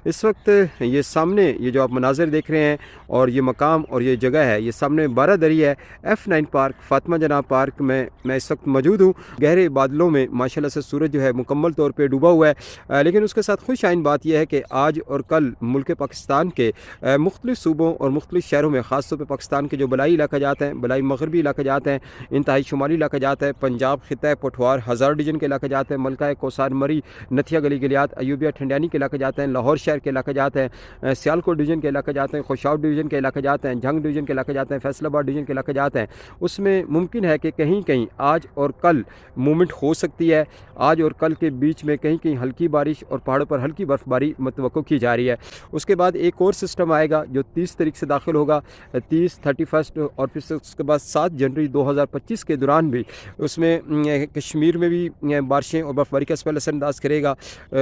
اس وقت یہ سامنے یہ جو آپ مناظر دیکھ رہے ہیں اور یہ مقام اور یہ جگہ ہے، یہ سامنے بارہ دری ہے، F9 پارک، فاطمہ جناح پارک میں اس وقت موجود ہوں۔ گہرے بادلوں میں ماشاءاللہ سے سورج جو ہے مکمل طور پہ ڈوبا ہوا ہے، لیکن اس کے ساتھ خوش آئین بات یہ ہے کہ آج اور کل ملک پاکستان کے مختلف صوبوں اور مختلف شہروں میں، خاص طور پہ پاکستان کے جو بلائی علاقہ جات ہیں، بلائی مغربی علاقہ جات ہیں، انتہائی شمالی علاقہ جات ہے، پنجاب خطہ پٹھوار ہزار ڈویژن کے علاقہ جات ہیں، ملکہ کوسار مری نتھیا گلی گلیات ایوبیہ ٹھنڈیانی کے علاقہ جاتے ہیں، لاہور شہر کے علاقہ جاتے ہیں، سیالکوٹ ڈویژن کے علاقہ جاتے ہیں، خوشاؤ ڈویژن کے علاقہ جاتے ہیں، جھنگ ڈویژن کے علاقہ جاتے ہیں، فیصل آباد ڈویژن کے علاقہ جاتے ہیں۔ اس میں ممکن ہے کہ کہیں کہیں آج اور کل موومنٹ ہو سکتی ہے۔ آج اور کل کے بیچ میں کہیں کہیں ہلکی بارش اور پہاڑوں پر ہلکی برف باری متوقع کی جا رہی ہے۔ اس کے بعد ایک اور سسٹم آئے گا جو 30 تاریخ سے داخل ہوگا، 30، 31 اور پھر اس کے بعد 7 جنوری 2025 کے دوران بھی اس میں کشمیر میں بھی بارشیں اور برف باری کا پہلے اثر انداز کرے گا،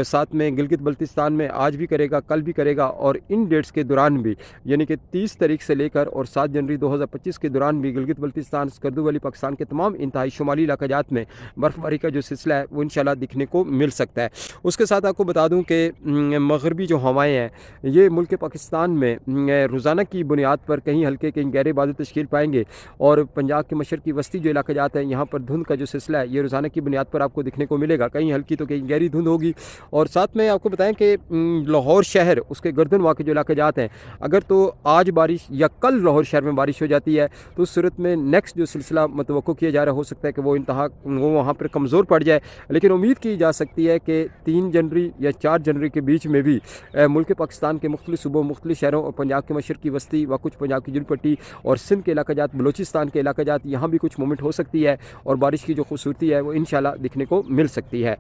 ساتھ میں گلگت بلتستان میں آج بھی کرے گا، کل بھی کرے گا، اور ان ڈیٹس کے دوران بھی یعنی کہ 30 تاریخ سے لے کر اور 7 جنوری 2025 کے دوران بھی گلگت بلتستان، سکردو ویلی پاکستان کے تمام انتہائی شمالی علاقہ جات میں برف باری کا جو سلسلہ ہے وہ انشاءاللہ دکھنے کو مل سکتا ہے۔ اس کے ساتھ آپ کو بتا دوں کہ مغربی جو ہوائیں ہیں یہ ملک پاکستان میں روزانہ کی بنیاد پر کہیں ہلکے کہیں گہرے بادل تشکیل پائیں گے، اور پنجاب کے مشرقی وسطی جو علاقہ جات ہیں یہاں پر دھند کا جو سلسلہ ہے یہ روزانہ کی بنیاد پر آپ کو دکھنے کو ملے گا، کہیں ہلکی تو کہیں گہری دھند ہوگی۔ اور ساتھ میں آپ کو بتائیں کہ لاہور شہر اس کے گردن واقع جو علاقہ جات ہیں، اگر تو آج بارش یا کل لاہور شہر میں بارش ہو جاتی ہے تو اس صورت میں نیکسٹ جو سلسلہ متوقع کیا جا رہا ہو سکتا ہے کہ وہ وہاں پر کمزور پڑ جائے، لیکن امید کی جا سکتی ہے کہ 3 جنوری یا 4 جنوری کے بیچ میں بھی ملک پاکستان کے مختلف صوبوں، مختلف شہروں اور پنجاب کے مشرقی وسطی و کچھ پنجاب کی جنوبی پٹی اور سندھ کے علاقہ جات، بلوچستان کے علاقہ جات، یہاں بھی کچھ مومنٹ ہو سکتی ہے اور بارش کی جو خوبصورتی ہے وہ انشاءاللہ دکھنے کو مل سکتی ہے۔